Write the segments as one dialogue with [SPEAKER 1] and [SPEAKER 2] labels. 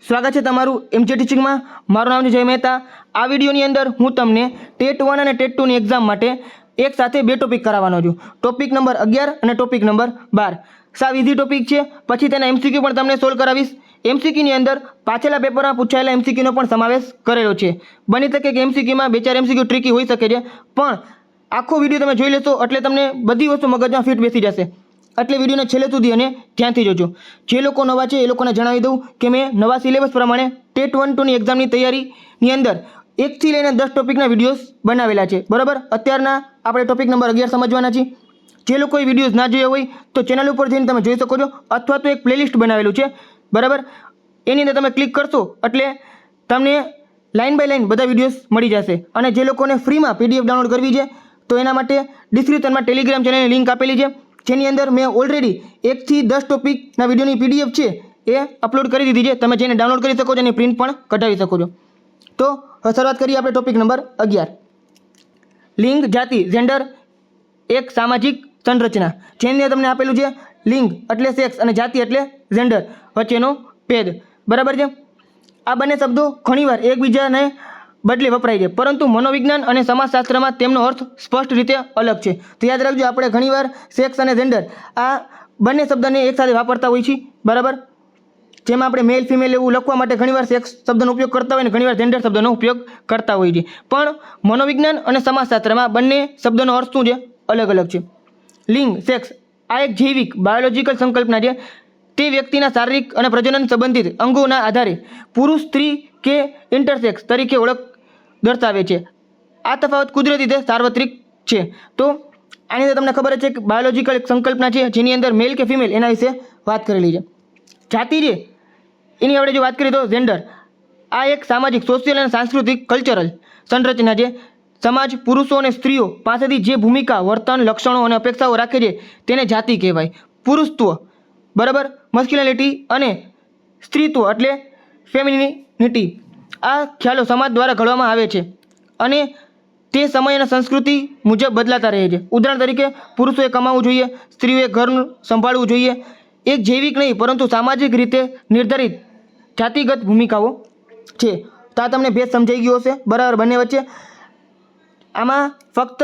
[SPEAKER 1] સ્વાગત છે તમારું એમજે ટીચિંગમાં। મારું નામ છે જય મહેતા। આ વિડીયોની અંદર હું તમને ટેટ 1 અને ટેટ 2 ની એક્ઝામ માટે એક સાથે બે ટોપિક કરાવવાનો છું। ટોપિક નંબર 11 અને ટોપિક નંબર 12। સાવ ઇઝી ટોપિક છે, પછી તેના એમસીક્યુ પણ તમને સોલ્વ કરાવીશ। એમસીક્યુની અંદર પાછલા પેપરમાં પૂછાયેલા એમસીક્યુનો પણ સમાવેશ કરેલો છે। બની શકે કે એમસીક્યુમાં બે ચાર એમસીક્યુ ટ્રિકી હોઈ શકે છે, પણ આખો વિડીયો તમે જોઈ લેશો એટલે તમને બધી વસ્તુ મગજમાં ફિટ બેસી જશે। એટલે વિડીયોને છેલ્લે સુધી અને ધ્યાનથી જોજો। જે લોકો નવા છે એ લોકોને જણાવી દઉં કે મેં નવા સિલેબસ પ્રમાણે ટેટ 1 2 ની એક્ઝામની તૈયારીની અંદર 1 થી લઈને 10 ટોપિકના વિડીયોઝ બનાવેલા છે, બરાબર। અત્યારના આપણે ટોપિક નંબર 11 સમજવાના છીએ। જે લોકોએ વિડીયોઝ ના જોયા હોય તો ચેનલ ઉપર જઈને તમે જોઈ શકો છો, અથવા તો એક પ્લેલિસ્ટ બનાવેલું છે, બરાબર। એની અંદર તમે ક્લિક કરશો એટલે તમને લાઇન બાય લાઇન બધા વિડીયોઝ મળી જશે। અને જે લોકોને ફ્રીમાં પીડીએફ ડાઉનલોડ કરવી છે તો એના માટે ડિસ્ક્રિપ્શનમાં ટેલિગ્રામ ચેનલની લિંક આપેલી છે, જેની અંદર મેં ઓલરેડી 1 થી 10 ટોપિકના વિડીયોની પીડીએફ છે એ અપલોડ કરી દીધી છે। તમે જેને ડાઉનલોડ કરી શકો છો અને પ્રિન્ટ પણ કઢાવી શકો છો। તો શરૂઆત કરીએ આપણે ટોપિક નંબર 11। લિંગ, જાતિ, જેન્ડર એક સામાજિક સંરચના। જેની અંદર તમને આપેલું છે લિંગ એટલે સેક્સ અને જાતિ એટલે જેન્ડર વચ્ચેનો ભેદ, બરાબર છે। આ બંને શબ્દો ઘણીવાર એકબીજાને બદલે વપરાય છે, પરંતુ મનોવિજ્ઞાન અને સમાજશાસ્ત્રમાં તેમનો અર્થ સ્પષ્ટ રીતે અલગ છે। તો યાદ રાખજો, આપણે ઘણીવાર સેક્સ અને જેન્ડર આ બંને શબ્દને એકસાથે વાપરતા હોઈએ છીએ, બરાબર। જેમાં આપણે મેલ ફિમેલ એવું લખવા માટે ઘણીવાર સેક્સ શબ્દનો ઉપયોગ કરતા હોય ને ઘણીવાર જેન્ડર શબ્દનો ઉપયોગ કરતા હોઈએ છીએ, પણ મનોવિજ્ઞાન અને સમાજશાસ્ત્રમાં બંને શબ્દોનો અર્થ શું છે? અલગ અલગ છે। લિંગ, સેક્સ આ એક જૈવિક બાયોલોજિકલ સંકલ્પના છે। તે વ્યક્તિના શારીરિક અને પ્રજનન સંબંધિત અંગોના આધારે પુરુષ, સ્ત્રી કે ઇન્ટરસેક્સ તરીકે ઓળખ દર્શાવે છે। આ તફાવત કુદરતી રીતે સાર્વત્રિક છે। તો આની અંદર તમને ખબર જ છે કે બાયોલોજિકલ એક સંકલ્પના છે જેની અંદર મેલ કે ફિમેલ એના વિશે વાત કરેલી છે। જાતિ છે એની આપણે જો વાત કરીએ તો જેન્ડર આ એક સામાજિક, સોશિયલ અને સાંસ્કૃતિક કલ્ચરલ સંરચના છે। સમાજ પુરુષો અને સ્ત્રીઓ પાસેથી જે ભૂમિકા, વર્તન, લક્ષણો અને અપેક્ષાઓ રાખે છે તેને જાતિ કહેવાય। પુરુષત્વ, બરાબર, મસ્ક્યુલિનિટી અને સ્ત્રીત્વ એટલે ફેમિનિનિટી આ ખ્યાલો સમાજ દ્વારા ઘડવામાં આવે છે અને તે સમય અને સંસ્કૃતિ મુજબ બદલાતા રહે છે। ઉદાહરણ તરીકે પુરુષોએ કમાવવું જોઈએ, સ્ત્રીઓએ ઘરનું સંભાળવું જોઈએ। એક જૈવિક નહીં પરંતુ સામાજિક રીતે નિર્ધારિત જાતિગત ભૂમિકાઓ છે। તો આ તમને ભેદ સમજાઈ ગયો હશે, બરાબર, બંને વચ્ચે। આમાં ફક્ત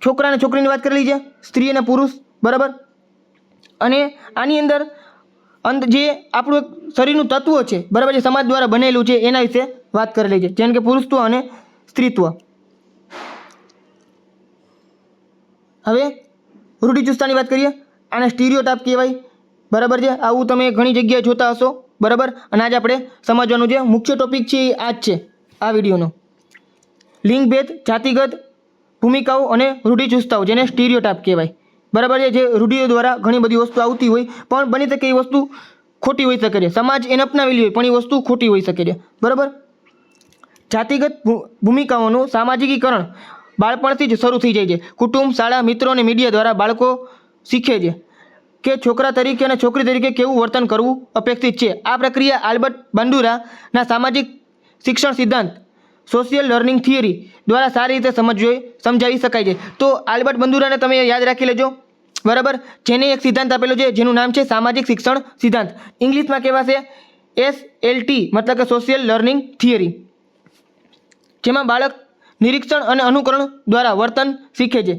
[SPEAKER 1] છોકરા અને છોકરીની વાત કરેલી છે, સ્ત્રી અને પુરુષ, બરાબર। અને આની અંદર જે આપણું એક શરીરનું તત્વ છે, બરાબર, જે સમાજ દ્વારા બનેલું છે એના વિશે વાત કરેલી છે, જેમ કે પુરુષત્વ અને સ્ત્રીત્વ। હવે રૂઢિચુસ્તતાની વાત કરીએ, આને સ્ટીરિયોટાઇપ કહેવાય, બરાબર છે। આવું તમે ઘણી જગ્યાએ જોતા હશો, બરાબર। અને આજે આપણે સમજવાનું જે મુખ્ય ટોપિક છે એ આ જ છે આ વિડીયોનો। લિંગભેદ, જાતિગત ભૂમિકાઓ અને રૂઢિચુસ્તતાઓ જેને સ્ટીરિયોટાઇપ કહેવાય, બરાબર છે। જે રૂઢિઓ દ્વારા ઘણી બધી વસ્તુ આવતી હોય પણ બની શકે એ વસ્તુ ખોટી હોઈ શકે છે, સમાજ એને અપનાવેલી હોય પણ એ વસ્તુ ખોટી હોઈ શકે છે, બરાબર। જાતિગત ભૂમિકાઓનું સામાજિકીકરણ બાળપણથી જ શરૂ થઈ જાય છે। કુટુંબ, શાળા, મિત્રો અને મીડિયા દ્વારા બાળકો શીખે છે કે છોકરા તરીકે અને છોકરી તરીકે કેવું વર્તન કરવું અપેક્ષિત છે। આ પ્રક્રિયા આલ્બર્ટ બાંદુરાના સામાજિક શિક્ષણ સિદ્ધાંત સોશિયલ લર્નિંગ થિયરી દ્વારા સારી રીતે સમજાવી શકાય છે। તો આલ્બર્ટ બાંદુરાને તમે યાદ રાખી લેજો, બરાબર, જેને એક સિદ્ધાંત આપેલો છે જેનું નામ છે સામાજિક શિક્ષણ સિદ્ધાંત। ઇંગ્લિશમાં કહેવાશે SLT, મતલબ કે સોશિયલ લર્નિંગ થિયરી, જેમાં બાળક નિરીક્ષણ અને અનુકરણ દ્વારા વર્તન શીખે છે।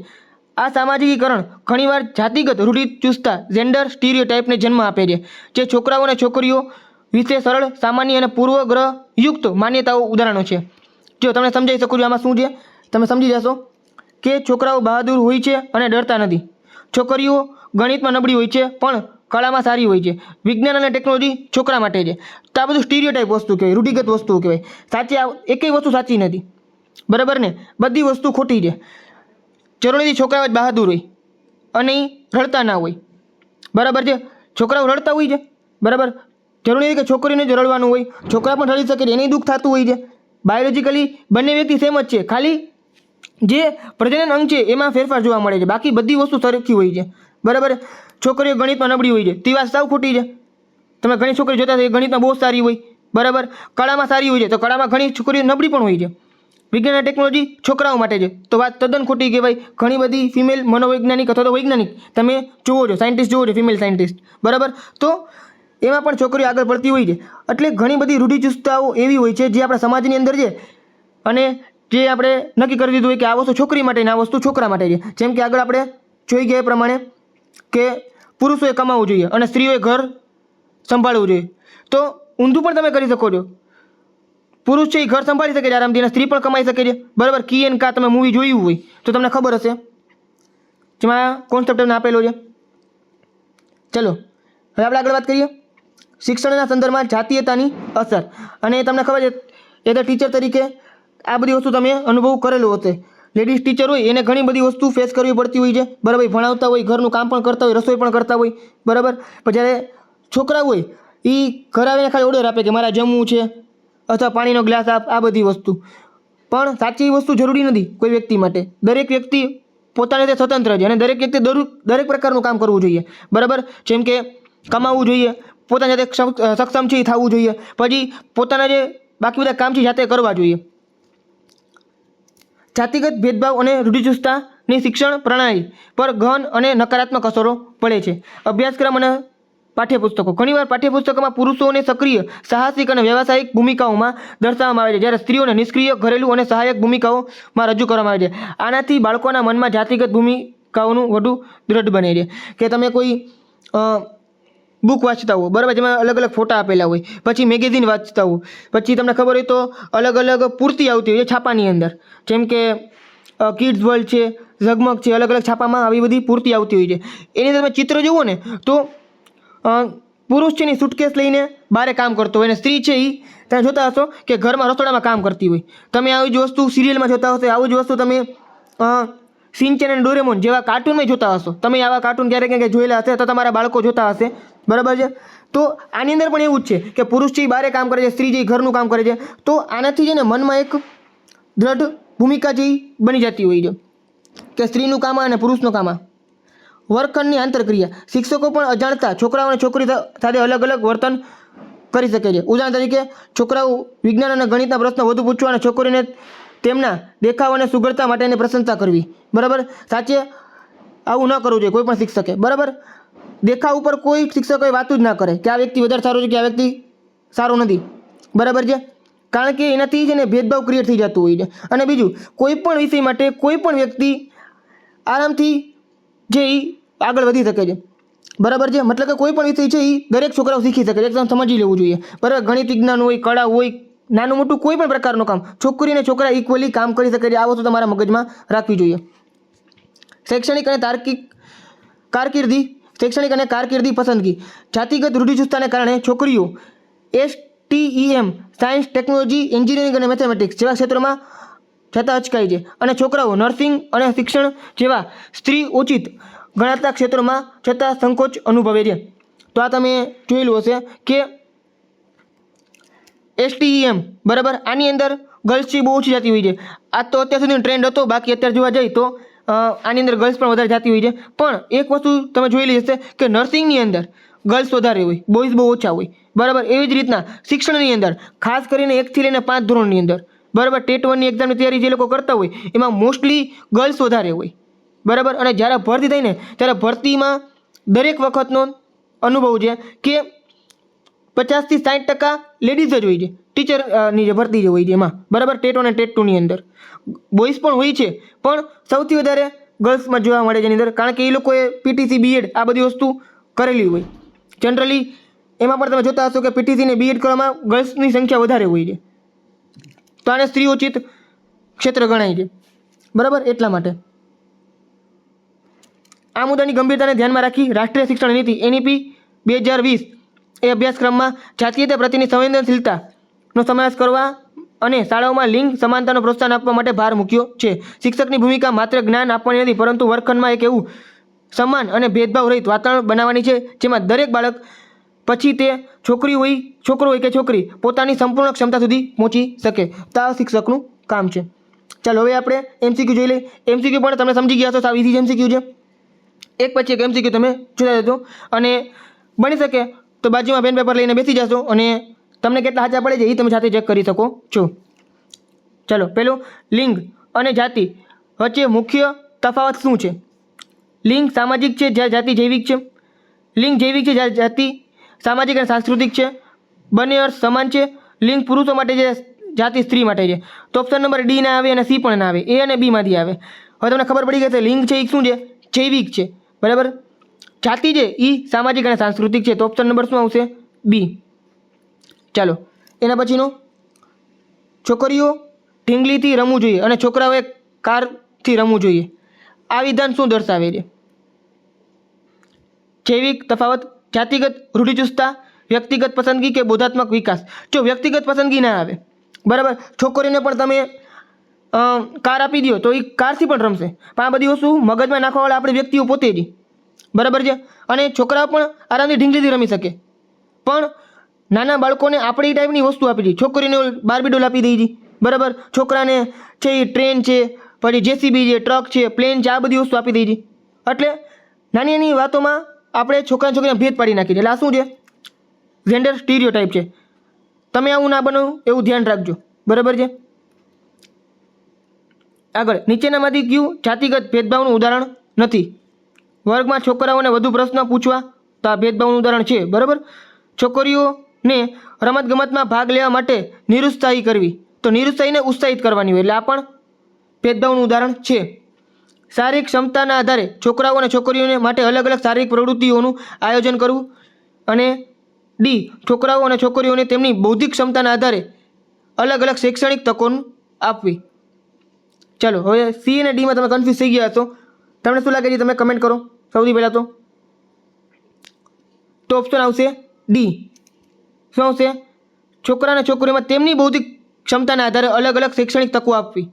[SPEAKER 1] આ સામાજિકીકરણ ઘણીવાર જાતિગત રૂઢિચુસ્તતા, જેન્ડર સ્ટીરિયોટાઇપને જન્મ આપે છે, જે છોકરાઓ અને છોકરીઓ વિશે સરળ, સામાન્ય અને પૂર્વગ્રહયુક્ત માન્યતાઓ ઉદાહરણો છે। જો તમને સમજાવી શકું છું આમાં શું છે, તમે સમજી જશો કે છોકરાઓ બહાદુર હોય છે અને ડરતા નથી, છોકરીઓ ગણિતમાં નબળી હોય છે પણ કળામાં સારી હોય છે, વિજ્ઞાન અને ટેકનોલોજી છોકરા માટે છે। તો આ બધું સ્ટીરિયોટાઇપ વસ્તુ કહેવાય, રૂઢિગત વસ્તુઓ કહેવાય। સાચી એકેય વસ્તુ સાચી નથી, બરાબર ને, બધી વસ્તુ ખોટી છે। જરૂરી છોકરાઓ જ બહાદુર હોય અને રડતા ના હોય, બરાબર છે। છોકરાઓ રડતા હોય છે, બરાબર, જરૂરી નથી કે છોકરીને જ રડવાનું હોય, છોકરા પણ રડી શકે છે, એને દુઃખ થતું હોય છે। બાયોલોજિકલી બંને વ્યક્તિ સેમ જ છે, ખાલી જે પ્રજનન અંગ છે એમાં ફેરફાર જોવા મળે છે, બાકી બધી વસ્તુ સરખી હોય છે, બરાબર। છોકરીઓ ગણિતમાં નબળી હોય છે તે વાત સાવ ખોટી છે। તમે ઘણી છોકરીઓ જોતા હશો ગણિતમાં બહુ સારી હોય, બરાબર, કળામાં સારી હોય છે તો કળામાં ઘણી છોકરીઓ નબળી પણ હોય છે। વિજ્ઞાન અને ટેકનોલોજી છોકરાઓ માટે છે તો વાત તદ્દન ખોટી કહેવાય। ઘણી બધી ફિમેલ મનોવૈજ્ઞાનિક અથવા તો વૈજ્ઞાનિક તમે જુઓ છો, સાયન્ટિસ્ટ જુઓ છો, ફિમેલ સાયન્ટિસ્ટ, બરાબર। તો એમાં પણ છોકરીઓ આગળ પડતી હોય છે. એટલે ઘણી બધી રૂઢિચુસ્તતાઓ એવી હોય છે જે આપણા સમાજની અંદર છે અને જે આપણે નક્કી કરી દીધું હોય કે આ વસ્તુ છોકરી માટે ને આ વસ્તુ છોકરા માટે છે. જેમ કે આગળ આપણે જોઈ ગયા એ પ્રમાણે કે પુરુષોએ કમાવવું જોઈએ અને સ્ત્રીઓએ ઘર સંભાળવું જોઈએ. તો ઊંધું પણ તમે કરી શકો છો. પુરુષ છે એ ઘર સંભાળી શકે છે આરામથી અને સ્ત્રી પણ કમાઈ શકે છે. બરાબર. કી એન્ડ કા તમે મૂવી જોયું હોય તો તમને ખબર હશે, જેમાં કોન્સેપ્ટ તમને આપેલો છે. ચલો હવે આપણે આગળ વાત કરીએ શિક્ષણના સંદર્ભમાં જાતીયતાની અસર. અને તમને ખબર છે એઝ અ ટીચર તરીકે આ બધી વસ્તુ તમે અનુભવ કરેલો હશે. લેડીઝ ટીચર હોય એને ઘણી બધી વસ્તુ ફેસ કરવી પડતી હોય છે. બરાબર. ભણાવતા હોય, ઘરનું કામ પણ કરતા હોય, રસોઈ પણ કરતા હોય. બરાબર. પણ જ્યારે છોકરા હોય એ ઘર આવીને ખાલી ઓર્ડર આપે કે મારે જમવું છે અથવા પાણીનો ગ્લાસ આપ, આ બધી વસ્તુ. પણ સાચી વસ્તુ જરૂરી નથી કોઈ વ્યક્તિ માટે. દરેક વ્યક્તિ પોતાને રીતે સ્વતંત્ર છે અને દરેક વ્યક્તિ દરેક પ્રકારનું કામ કરવું જોઈએ. બરાબર. જેમ કે કમાવવું જોઈએ, પોતાની જાતે સક્ષમ છે એ થવું જોઈએ, પછી પોતાના જે બાકી બધા કામ છે જાતે કરવા જોઈએ. જાતિગત ભેદભાવ અને રૂઢિચુસ્તતાની શિક્ષણ પ્રણાલી પર ગહન અને નકારાત્મક અસરો પડે છે. અભ્યાસક્રમ અને પાઠ્યપુસ્તકો. ઘણીવાર પાઠ્યપુસ્તકોમાં પુરુષોને સક્રિય, સાહસિક અને વ્યવસાયિક ભૂમિકાઓમાં દર્શાવવામાં આવે છે, જ્યારે સ્ત્રીઓને નિષ્ક્રિય, ઘરેલું અને સહાયક ભૂમિકાઓમાં રજૂ કરવામાં આવે છે. આનાથી બાળકોના મનમાં જાતિગત ભૂમિકાઓનું વધુ દ્રઢ બને છે. કે તમે કોઈ બુક વાંચતા હો, બરાબર, જેમાં અલગ અલગ ફોટા આપેલા હોય, પછી મેગેઝિન વાંચતા હો, પછી તમને ખબર હોય તો અલગ અલગ પૂર્તિ આવતી હોય છાપાની અંદર, જેમ કે કિડ્સ વર્લ્ડ છે, ઝગમગ છે, અલગ અલગ છાપામાં આવી બધી પૂર્તિ આવતી હોય છે. એની અંદર તમે ચિત્ર જુઓ ને તો પુરુષ છે ને સુટકેસ લઈને બારે કામ કરતો હોય અને સ્ત્રી છે એ તમે જોતા હશો કે ઘરમાં રસોડામાં કામ કરતી હોય. તમે આવી જ વસ્તુ સિરિયલમાં જોતા હશો, આવું જ વસ્તુ તમે સિન્ચેન અને ડોરેમોન જેવા કાર્ટૂનમાં જોતા હશો. તમે આવા કાર્ટૂન ક્યારેક ક્યાંક જોયેલા હશે તો તમારા બાળકો જોતા હશે. બરાબર છે. તો આની અંદર પણ એવું જ છે કે પુરુષ છે એ બારે કામ કરે છે, સ્ત્રી છે એ ઘરનું કામ કરે છે. તો આનાથી છે ને મનમાં એક દ્રઢ ભૂમિકા જે બની જતી હોય છે કે સ્ત્રીનું કામ અને પુરુષનું કામ. વર્ગખંડની આંતરક્રિયા. શિક્ષકો પણ અજાણતા છોકરાઓ અને છોકરી સાથે અલગ અલગ વર્તન કરી શકે છે. ઉદાહરણ તરીકે છોકરાઓ વિજ્ઞાન અને ગણિતના પ્રશ્નો વધુ પૂછવા અને છોકરીને તેમના દેખાવ અને સુઘડતા માટેની પ્રશંસા કરવી. બરાબર. સાચે આવું ન કરવું જોઈએ કોઈ પણ શિક્ષકે. બરાબર. દેખાવ ઉપર કોઈ શિક્ષકોએ વાતું જ ના કરે કે આ વ્યક્તિ વધારે સારું છે કે આ વ્યક્તિ સારું નથી. બરાબર છે. કારણ કે એનાથી છે ને ભેદભાવ ક્રિએટ થઈ જતું હોય છે. અને બીજું, કોઈ પણ વિષય માટે કોઈ પણ વ્યક્તિ આરામથી જે એ આગળ વધી શકે છે. બરાબર છે. મતલબ કે કોઈ પણ વિષય છે એ દરેક છોકરાઓ શીખી શકે છે. એકદમ સમજી લેવું જોઈએ. બરાબર. ગણિત, વિજ્ઞાન હોય, કળા હોય, નાનું મોટું કોઈ પણ પ્રકારનું કામ છોકરી અને છોકરા ઇક્વલી કામ કરી શકે છે. આ વસ્તુ તમારા મગજમાં રાખવી જોઈએ. શૈક્ષણિક અને કારકિર્દી. શૈક્ષણિક અને કારકિર્દી પસંદગી. જાતિગત રૂઢિચુસ્તતાને કારણે છોકરીઓ STEM, સાયન્સ, ટેકનોલોજી, એન્જિનિયરિંગ અને મેથેમેટિક્સ જેવા ક્ષેત્રોમાં જતા અચકાય છે અને છોકરાઓ નર્સિંગ અને શિક્ષણ જેવા સ્ત્રી ઉચિત ગણાતા ક્ષેત્રોમાં જતા સંકોચ અનુભવે છે. તો આ તમે જોયેલું હશે કે STEM, બરાબર, આની અંદર ગર્લ્સ બહુ ઓછી જતી હોય છે. આ તો અત્યાર સુધીનો ટ્રેન્ડ હતો. બાકી અત્યારે જોવા જઈએ તો આની અંદર ગર્લ્સ પણ વધારે જતી હોય છે. પણ એક વસ્તુ તમે જોયેલી હશે કે નર્સિંગની અંદર ગર્લ્સ વધારે હોય, બોયઝ બહુ ઓછા હોય. બરાબર. એવી જ રીતના શિક્ષણની અંદર ખાસ કરીને 1 થી લઈને 5 ધોરણની અંદર, બરાબર, ટેટ 1ની એક્ઝામની તૈયારી જે લોકો કરતા હોય એમાં મોસ્ટલી ગર્લ્સ વધારે હોય. બરાબર. અને જ્યારે ભરતી થાય ને ત્યારે ભરતીમાં દરેક વખતનો અનુભવ છે કે 50 થી 60% લેડીઝ જ હોય છે ટીચરની જે ભરતી જે હોય છે એમાં. બરાબર. ટેટ 1 અને ટેટ 2ની અંદર બોયઝ પણ હોય છે પણ સૌથી વધારે ગર્લ્સમાં જોવા મળે છે એની અંદર. કારણ કે એ લોકોએ PTC, BEd આ બધી વસ્તુ કરેલી હોય. જનરલી એમાં પણ તમે જોતા હશો કે PTC ને BEd કરવામાં ગર્લ્સની સંખ્યા વધારે હોય છે. તો આને સ્ત્રીઓચિત ક્ષેત્ર ગણાય છે. બરાબર. એટલા માટે આ મુદ્દાની ગંભીરતાને ધ્યાનમાં રાખી રાષ્ટ્રીય શિક્ષણ નીતિ NEP 2020 એ અભ્યાસક્રમમાં જાતીયતા પ્રત્યેની સંવેદનશીલતાનો સમાવેશ કરવા અને શાળાઓમાં લિંગ સમાનતાનો પ્રોત્સાહન આપવા માટે ભાર મૂક્યો છે. શિક્ષકની ભૂમિકા માત્ર જ્ઞાન આપવાની નથી પરંતુ વર્ગખંડમાં એક એવું સમાન અને ભેદભાવ રહિત વાતાવરણ બનાવવાની છે જેમાં દરેક બાળક, પછી તે છોકરો હોય કે છોકરી, પોતાની સંપૂર્ણ ક્ષમતા સુધી પહોંચી શકે. તો આ શિક્ષકનું કામ છે. ચાલો હવે આપણે MCQ જોઈ લઈએ. MCQ પણ તમે સમજી ગયા છો, સાવ ઇઝી MCQ છે. એક પછી એક MCQ તમે જોતા જજો અને બની શકે તો બાજુમાં પેન પેપર લઈને બેસી જશો અને તમને કેટલા સાચા પડે છે એ તમે સાથે ચેક કરી શકો છો. ચાલો, પહેલું, લિંગ અને જાતિ વચ્ચે મુખ્ય તફાવત શું છે? લિંગ સામાજિક છે જ્યારે જાતિ જૈવિક છે. લિંગ જૈવિક છે જ્યારે જાતિ સામાજિક અને સાંસ્કૃતિક છે, બંને અર્થ સમાન છે, લિંગ પુરુષો માટે છે, જાતિ સ્ત્રી માટે છે. તો ઓપ્શન નંબર ડી ના આવે અને સી પણ ના આવે, એ અને બી માંથી આવે. હવે તમને ખબર પડી ગઈ છે લિંગ છે એ શું છે, જૈવિક છે, બરાબર. જાતિ છે એ સામાજિક અને સાંસ્કૃતિક છે. તો ઓપ્શન નંબર શું આવશે, બી. ચાલો એના પછીનો, છોકરીઓ ઢીંગલીથી રમવું જોઈએ અને છોકરાઓએ કારથી રમવું જોઈએ. આ વિધાન શું દર્શાવે છે? જૈવિક તફાવત, જાતિગત રૂઢિચુસ્તતા, વ્યક્તિગત પસંદગી કે બોધાત્મક વિકાસ. જો વ્યક્તિગત પસંદગી ના આવે, બરાબર, છોકરીઓને પણ તમે કાર આપી દો તો એ કારથી પણ રમશે, પણ આ બધી વસ્તુ મગજમાં નાખવાવાળા આપણે વ્યક્તિઓ પોતે જ, બરાબર છે. અને છોકરાઓ પણ આરામથી ઢીંગલીથી રમી શકે, પણ નાના બાળકોને આપણે એ ટાઈપની વસ્તુ આપી દઈએ, છોકરીને બાર્બી ડોલ આપી દઈએ, બરાબર, છોકરાને છે એ ટ્રેન છે, પછી જેસીબી છે, ટ્રક છે, પ્લેન છે, આ બધી વસ્તુ આપી દઈએ. એટલે નાની નાની વાતોમાં આપણે છોકરા છોકરીને ભેદ પાડી નાખીએ. એટલે આ શું છે, જેન્ડર સ્ટીરિયોટાઇપ છે. તમે આવું ના બનો એવું ધ્યાન રાખજો, બરાબર છે. આગળ, નીચેનામાંથી કયું જાતિગત ભેદભાવનું ઉદાહરણ નથી? વર્ગમાં છોકરાઓને વધુ પ્રશ્ન પૂછવા, તો આ ભેદભાવનું ઉદાહરણ છે, બરાબર. છોકરીઓને રમતગમતમાં ભાગ લેવા માટે નિરુત્સાહી કરવી, તો નિરુત્સાહીને ઉત્સાહિત કરવાની હોય, એટલે આ પણ ભેદભાવનું ઉદાહરણ છે. શારીરિક ક્ષમતાના આધારે છોકરાઓ અને છોકરીઓને માટે અલગ અલગ શારીરિક પ્રવૃત્તિઓનું આયોજન કરવું. અને ડી, છોકરાઓ અને છોકરીઓને તેમની બૌદ્ધિક ક્ષમતાના આધારે અલગ અલગ શૈક્ષણિક તકો આપવી. ચાલો હવે સી અને ડીમાં તમે કન્ફ્યુઝ થઈ ગયા હશો. તમને શું લાગે છે તમે કમેન્ટ કરો સૌથી પહેલાં તો ઓપ્શન આવશે ડી. શું આવશે? છોકરા અને છોકરીઓમાં તેમની બૌદ્ધિક ક્ષમતાના આધારે અલગ અલગ શૈક્ષણિક તકો આપવી,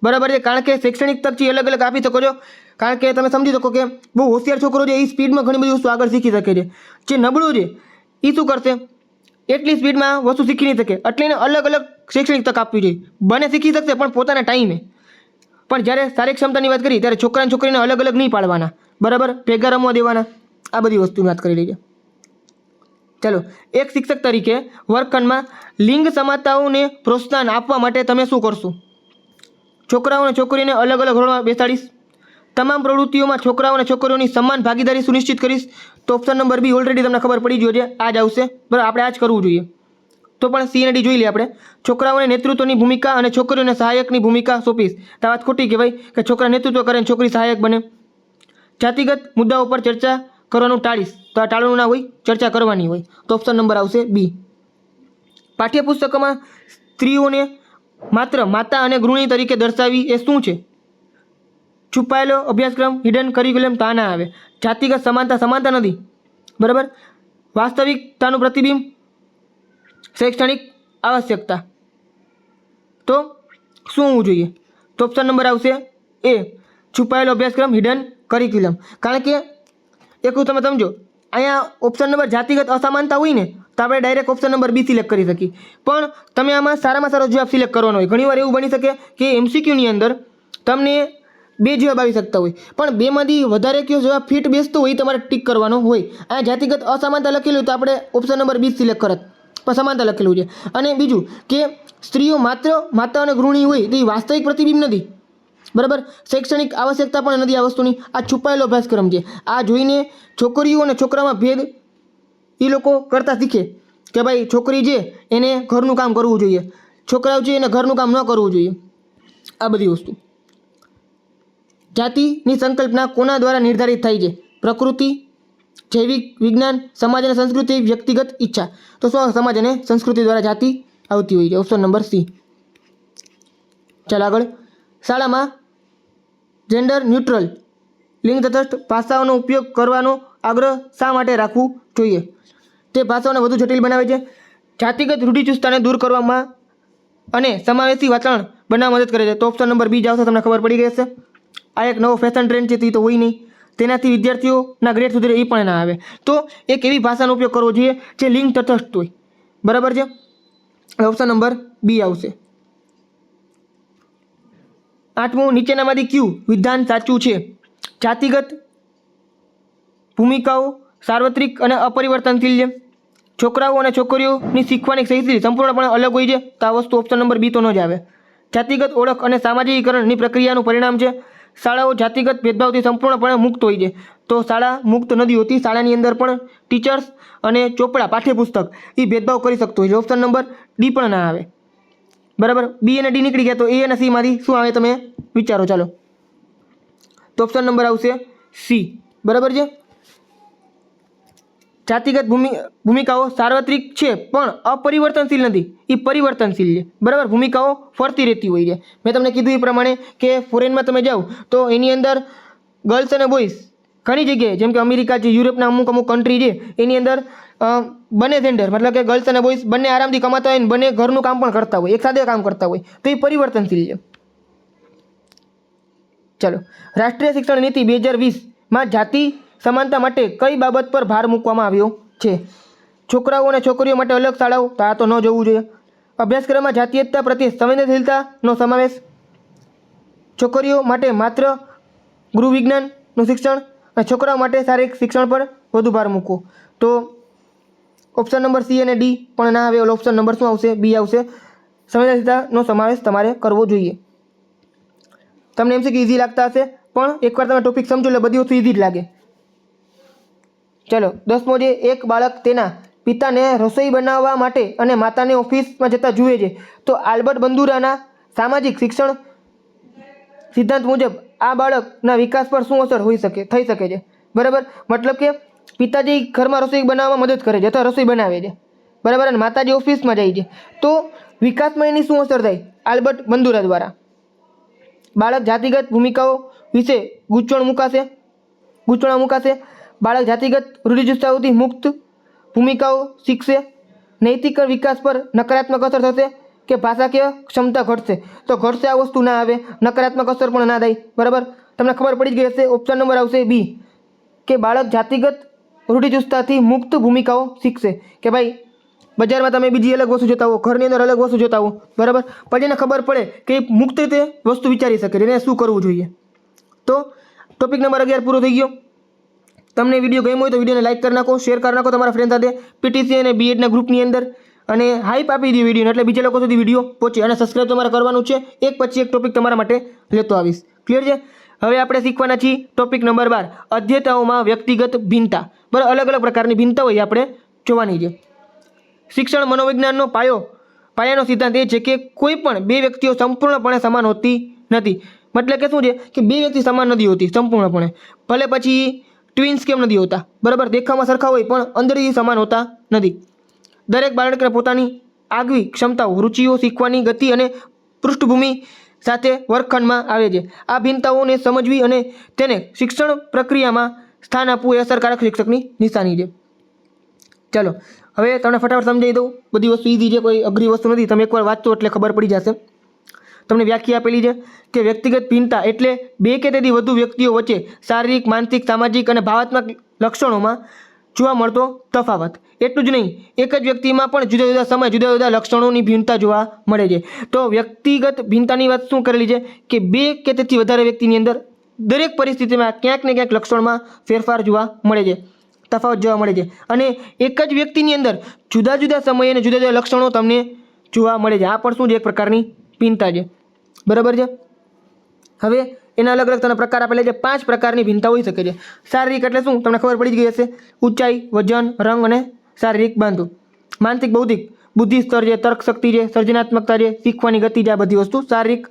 [SPEAKER 1] બરાબર છે. કારણ કે શૈક્ષણિક તક છે અલગ અલગ આપી શકો છો. કારણ કે તમે સમજી શકો કે બહુ હોશિયાર છોકરો છે એ સ્પીડમાં ઘણી બધી વસ્તુ આગળ શીખી શકે છે. જે નબળું છે એ શું કરશે, એટલી સ્પીડમાં વસ્તુ શીખી નહીં શકે, એટલે એને અલગ અલગ શૈક્ષણિક તક આપવી જોઈએ. બંને શીખી શકશે પણ પોતાના ટાઈમે. પણ જ્યારે શારીરિક ક્ષમતાની વાત કરી ત્યારે છોકરા અને છોકરીને અલગ અલગ નહીં પાડવાના, બરાબર, ભેગા રમવા દેવાના. આ બધી વસ્તુની વાત કરી રહી છે. ચાલો, એક શિક્ષક તરીકે વર્ગખંડમાં લિંગ સમાનતાઓને પ્રોત્સાહન આપવા માટે તમે શું કરશો? છોકરાઓ અને છોકરીઓને અલગ અલગ રોલમાં બેસાડીશ, તમામ પ્રવૃત્તિઓમાં છોકરાઓ અને છોકરીઓની સમાન ભાગીદારી સુનિશ્ચિત કરીશ. તો ઓપ્શન નંબર બી ઓલરેડી તમને ખબર પડી ગયો છે, આ જ આવશે, બરાબર. આપણે આ જ કરવું જોઈએ. તો પણ સી અને ડી જોઈ લઈએ આપણે. છોકરાઓને નેતૃત્વની ભૂમિકા અને છોકરીઓને સહાયકની ભૂમિકા સોંપીશ. તો આ વાત ખોટી કહેવાય કે છોકરા નેતૃત્વ કરે અને છોકરી સહાયક બને. જાતિગત મુદ્દાઓ પર ચર્ચા કરવાનું ટાળીશ. તો આ ટાળવાનું ના હોય, ચર્ચા કરવાની હોય. તો ઓપ્શન નંબર આવશે બી. પાઠ્યપુસ્તકોમાં સ્ત્રીઓને માત્ર માતા અને ગૃહિણી તરીકે દર્શાવી એ શું છે? છુપાયેલો અભ્યાસક્રમ, હિડન કરિક્યુલમ. તો આ ના આવે. જાતિગત સમાનતા સમાનતા નથી, બરાબર. વાસ્તવિકતાનું પ્રતિબિંબ, શૈક્ષણિક આવશ્યકતા. તો શું હોવું જોઈએ? તો ઓપ્શન નંબર આવશે એ, છુપાયેલો અભ્યાસક્રમ, હિડન કરિક્યુલમ. કારણ કે એક તમે સમજો, અહીંયા ઓપ્શન નંબર જાતિગત અસમાનતા હોય ને તો આપણે direct option number B select કરી શકીએ. પણ તમે આમાં સારામાં સારો જવાબ સિલેક્ટ કરવાનો હોય. ઘણીવાર એવું બની શકે કે એમસીક્યુની અંદર તમને બે જવાબ આવી શકતા હોય, પણ બેમાંથી વધારે કયો જવાબ ફિટ બેસતો હોય તમારે ટીક કરવાનો હોય. આ જાતિગત અસમાનતા લખેલું હોય તો આપણે ઓપ્શન નંબર બી સિલેક્ટ કરત, પણ સમાનતા લખેલું છે. અને બીજું કે સ્ત્રીઓ માત્ર માતા અને ગૃહિણી હોય તો એ વાસ્તવિક પ્રતિબિંબ નથી, બરાબર. શૈક્ષણિક આવશ્યકતા પણ નથી આ વસ્તુની. આ છુપાયેલો અભ્યાસક્રમ છે. આ જોઈને છોકરીઓ અને છોકરામાં ભેદ એ લોકો કરતા શીખે કે ભાઈ છોકરી છે એને ઘરનું કામ કરવું જોઈએ, છોકરાઓ છે એને ઘરનું કામ ન કરવું જોઈએ. આ બધી વસ્તુ. જાતિની સંકલ્પના કોના દ્વારા નિર્ધારિત થાય છે? પ્રકૃતિ, જૈવિક વિજ્ઞાન, સમાજ અને સંસ્કૃતિ, વ્યક્તિગત ઈચ્છા. તો શું સમાજ અને સંસ્કૃતિ દ્વારા જાતિ આવતી હોય છે? Option number C. ચાલો આગળ. શાળામાં જેન્ડર ન્યુટ્રલ લિંગ તટસ્થ ભાષાઓનો ઉપયોગ કરવાનો આગ્રહ શા માટે રાખવું જોઈએ? તે ભાષાઓને વધુ જટિલ બનાવે છે, જાતિગત રૂઢિચુસ્તતાને દૂર કરવામાં અને સમાવેશી વાતાવરણ બનાવવા મદદ કરે છે. તો ઓપ્શન નંબર બી જ આવશે. તમને ખબર પડી ગઈ હશે. આ એક નવો ફેશન ટ્રેન્ડ છે તે તો હોય નહીં, તેનાથી વિદ્યાર્થીઓના ગ્રેડ સુધી એ પણ ના આવે. તો એક એવી ભાષાનો ઉપયોગ કરવો જોઈએ જે લિંગ તટસ્થ હોય, બરાબર છે. ઓપ્શન નંબર બી આવશે. 8મું, નીચેનામાંથી કયું વિધાન સાચું છે? જાતિગત ભૂમિકાઓ સાર્વત્રિક અને અપરિવર્તનશીલ છે. છોકરાઓ અને છોકરીઓની શીખવાની શૈલી સંપૂર્ણપણે અલગ હોય છે. તો આ વસ્તુ ઓપ્શન નંબર બી તો ન જ આવે. જાતિગત ઓળખ અને સામાજિકીકરણની પ્રક્રિયાનું પરિણામ છે. શાળાઓ જાતિગત ભેદભાવથી સંપૂર્ણપણે મુક્ત હોય છે. તો શાળા મુક્ત નથી હોતી. શાળાની અંદર પણ ટીચર્સ અને ચોપડા પાઠ્યપુસ્તક એ ભેદભાવ કરી શકતો હોય છે. ઓપ્શન નંબર ડી પણ ના આવે. બરાબર, બી અને ડી નીકળી ગયા તો એ અને સી માંથી શું આવે તમે વિચારો. ચાલો, તો ઓપ્શન નંબર આવશે સી. બરાબર છે. જાતિગત ભૂમિકાઓ સાર્વત્રિક છે પણ અપરિવર્તનશીલ નથી, એ પરિવર્તનશીલ છે. બરાબર, ભૂમિકાઓ ફરતી રહેતી હોય છે. મેં તમને કીધું એ પ્રમાણે કે ફોરેનમાં તમે જાઓ તો એની અંદર ગર્લ્સ અને બોયઝ ઘણી જગ્યાએ, જેમ કે અમેરિકા છે, યુરોપના અમુક કન્ટ્રી છે, એની અંદર બંને જેન્ડર મતલબ કે ગર્લ્સ અને બોયઝ બંને આરામથી કમાતા હોય ને બંને ઘરનું કામ પણ કરતા હોય, એક સાથે કામ કરતા હોય, તો એ પરિવર્તનશીલ છે. ચલો, રાષ્ટ્રીય શિક્ષણ નીતિ 2020માં જાતિ સમાનતા માટે કઈ બાબત પર ભાર મૂકવામાં આવ્યો છે? છોકરાઓ અને છોકરીઓ માટે અલગ શાળાઓ, તો આ તો ન જોવું જોઈએ. અભ્યાસક્રમમાં જાતીયતા પ્રત્યે સંવેદનશીલતાનો સમાવેશ, છોકરીઓ માટે માત્ર ગૃહ વિજ્ઞાનનું શિક્ષણ અને છોકરાઓ માટે શારીરિક શિક્ષણ પર વધુ ભાર મૂકવો. તો ઓપ્શન નંબર સી અને ડી પણ ના આવે. ઓપ્શન નંબર શું આવશે? બી આવશે. સંવેદનશીલતાનો સમાવેશ તમારે કરવો જોઈએ. તમને એમ છે કે ઇઝી લાગતા હશે, પણ એકવાર તમે ટોપિક સમજો એટલે બધી વસ્તુ ઇઝી જ લાગે. ચલો, 10મો છે, એક બાળક તેના પિતાને રસોઈ બનાવવા માટે અને માતાને ઓફિસમાં જતા જુએ છે, તો આલ્બર્ટ બંદુરાના સામાજિક શિક્ષણ સિદ્ધાંત મુજબ આ બાળકના વિકાસ પર શું અસર થઈ શકે છે? બરાબર, મતલબ કે પિતાજી ઘરમાં રસોઈ બનાવવામાં મદદ કરે છે અથવા રસોઈ બનાવે છે, બરાબર, અને માતાજી ઓફિસમાં જાય છે, તો વિકાસમાં એની શું અસર થાય? આલ્બર્ટ બંદુરા દ્વારા બાળક જાતિગત ભૂમિકાઓ વિશે ગૂંચવણ મુકાશે. બાળક જાતિગત રૂઢિચુસ્તતાઓથી મુક્ત ભૂમિકાઓ શીખશે. નૈતિક વિકાસ પર નકારાત્મક અસર થશે કે ભાષાકીય ક્ષમતા ઘટશે? તો ઘટશે, આ વસ્તુ ના આવે. નકારાત્મક અસર પણ ના થાય. બરાબર, તમને ખબર પડી જ ગઈ હશે. ઓપ્શન નંબર આવશે બી, કે બાળક જાતિગત રૂઢિચુસ્તતાથી મુક્ત ભૂમિકાઓ શીખશે. કે ભાઈ બજારમાં તમે બીજી અલગ વસ્તુ જોતા હો, ઘરની અંદર અલગ વસ્તુ જોતા હો, બરાબર, પછી એને ખબર પડે કે એ મુક્ત રીતે વસ્તુ વિચારી શકે એને શું કરવું જોઈએ. તો ટોપિક નંબર 11 પૂરો થઈ ગયો. તમને વિડીયો ગમ્યો હોય તો વિડીયોને લાઈક કરી નાખો, શેર કરી નાખો તમારા ફ્રેન્ડ સાથે, પીટીસી અને બીએડના ગ્રુપની અંદર, અને હાઈપ આપી દો વિડીયોને એટલે બીજા લોકો સુધી વિડીયો પહોંચે. અને સબસ્ક્રાઈબ તમારે કરવાનું છે. એક પછી એક ટોપિક તમારા માટે લેતો આવીશ. ક્લિયર છે? હવે આપણે શીખવાના છીએ ટોપિક નંબર 12, અધ્યતાઓમાં વ્યક્તિગત ભિન્નતા. બરાબર, અલગ અલગ પ્રકારની ભિન્નતા હોય આપણે જોવાની છે. શિક્ષણ મનોવિજ્ઞાનનો પાયાનો સિદ્ધાંત એ છે કે કોઈ પણ બે વ્યક્તિઓ સંપૂર્ણપણે સમાન હોતી નથી. મતલબ કે શું છે કે બે વ્યક્તિ સમાન નથી હોતી સંપૂર્ણપણે, ભલે પછી ટ્વિન્સ કેમ નથી હોતા, બરાબર, દેખાવમાં સરખા હોય પણ અંદરથી સમાન હોતા નથી. દરેક બાળકને પોતાની આગવી ક્ષમતાઓ, રુચિઓ, શીખવાની ગતિ અને પૃષ્ઠભૂમિ સાથે વર્ગખંડમાં આવે છે. આ ભિન્નતાઓને સમજવી અને તેને શિક્ષણ પ્રક્રિયામાં સ્થાન આપવું એ અસરકારક શિક્ષકની નિશાની છે. ચાલો, હવે તમને ફટાફટ સમજાવી દઉં. બધી વસ્તુ ઇઝી છે, કોઈ અઘરી વસ્તુ નથી. તમે એકવાર વાંચો એટલે ખબર પડી જશે. તમને વ્યાખ્યા આપેલી છે કે વ્યક્તિગત ભિન્નતા એટલે બે કે તેથી વધુ વ્યક્તિઓ વચ્ચે શારીરિક, માનસિક, સામાજિક અને ભાવનાત્મક લક્ષણોમાં જોવા મળતો તફાવત. એટલું જ નહીં, એક જ વ્યક્તિમાં પણ જુદા જુદા સમય જુદા જુદા લક્ષણોની ભિન્નતા જોવા મળે છે. તો વ્યક્તિગત ભિન્નતાની વાત શું કરેલી છે કે બે કે તેથી વધારે વ્યક્તિની અંદર દરેક પરિસ્થિતિમાં ક્યાંક ને ક્યાંક લક્ષણમાં ફેરફાર જોવા મળે છે, તફાવત જોવા મળે છે. અને એક જ વ્યક્તિની અંદર જુદા જુદા સમયે અને જુદા જુદા લક્ષણો તમને જોવા મળે છે. આ પણ શું છે? એક પ્રકારની ભિન્નતા છે. બરાબર છે. હવે એના અલગ અલગ તમને પ્રકાર આપેલા છે. 5 પ્રકારની ભિન્નતા હોઈ શકે છે. શારીરિક એટલે શું? તમને ખબર પડી જ ગઈ હશે. ઊંચાઈ, વજન, રંગ અને શારીરિક બાંધો. માનસિક, બૌદ્ધિક, બુદ્ધિ સ્તર છે, તર્ક શક્તિ છે, સર્જનાત્મકતા છે, શીખવાની ગતિ છે. આ બધી વસ્તુ શારીરિક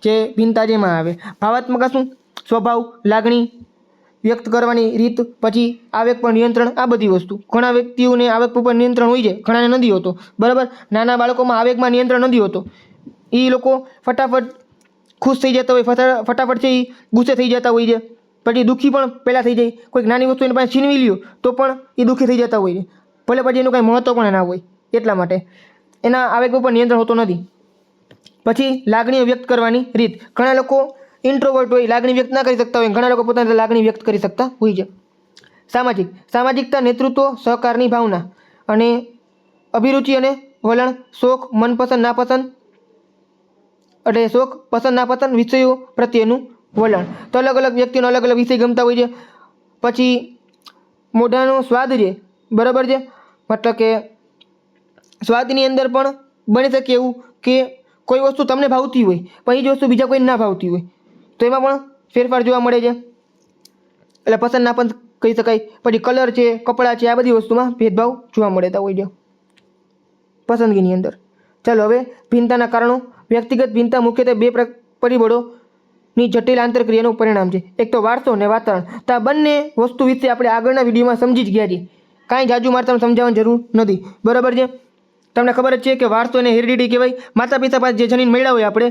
[SPEAKER 1] જે ભિન્નતા જેમાં આવે. ભાવાત્મક શું? સ્વભાવ, લાગણી વ્યક્ત કરવાની રીત, પછી આવેગ પર નિયંત્રણ. આ બધી વસ્તુ ઘણા વ્યક્તિઓને આવેગ પર નિયંત્રણ હોય છે, ઘણાને નથી હોતો. બરાબર, નાના બાળકોમાં આવેગમાં નિયંત્રણ નથી હોતો. એ લોકો ફટાફટ ખુશ થઈ જતા હોય, ફટાફટ છે એ ગુસ્સે થઈ જતા હોય છે, પછી દુઃખી પણ પહેલાં થઈ જાય. કોઈક નાની વસ્તુ એની પાસે છીનવી લ્યો તો પણ એ દુઃખી થઈ જતા હોય છે, ભલે પછી એનું કાંઈ મહત્વ પણ ના હોય. એટલા માટે એના આવેગ ઉપર નિયંત્રણ હોતું નથી. પછી લાગણીઓ વ્યક્ત કરવાની રીત. ઘણા લોકો ઇન્ટ્રોવર્ટ હોય, લાગણી વ્યક્ત ના કરી શકતા હોય, ઘણા લોકો પોતાની લાગણી વ્યક્ત કરી શકતા હોય છે. સામાજિકતા, નેતૃત્વ, સહકારની ભાવના અને અભિરુચિ અને વલણ, શોખ, મનપસંદ નાપસંદ એટલે શોખ, પસંદ નાપસંદ, વિષયો પ્રત્યેનું વલણ. તો અલગ અલગ વ્યક્તિઓને અલગ અલગ વિષય ગમતા હોય છે. પછી મોઢાનો સ્વાદ છે, બરાબર છે, મતલબ કે સ્વાદની અંદર પણ બની શકે એવું કે કોઈ વસ્તુ તમને ભાવતી હોય પણ એ જ વસ્તુ બીજા કોઈને ના ભાવતી હોય, તો એમાં પણ ફેરફાર જોવા મળે છે. એટલે પસંદ નાપસંદ કહી શકાય. પછી કલર છે, કપડાં છે, આ બધી વસ્તુમાં ભેદભાવ જોવા મળતા હોય છે પસંદગીની અંદર. ચાલો હવે ભિન્નતાના કારણો. વ્યક્તિગત ભિન્નતા મુખ્યત્વે બે પરિબળોની જટિલ આંતરક્રિયાનું પરિણામ છે. એક તો વારસો અને વાતાવરણ. તો આ બંને વસ્તુ વિશે આપણે આગળના વિડીયોમાં સમજી જ ગયા છીએ. કાંઈ જાજુ મારે તમને સમજાવવાની જરૂર નથી. બરાબર છે. તમને ખબર જ છે કે વારસો એને હેરિડિટી કહેવાય. માતા પિતા પાસે જે જનીન મળ્યા હોય આપણે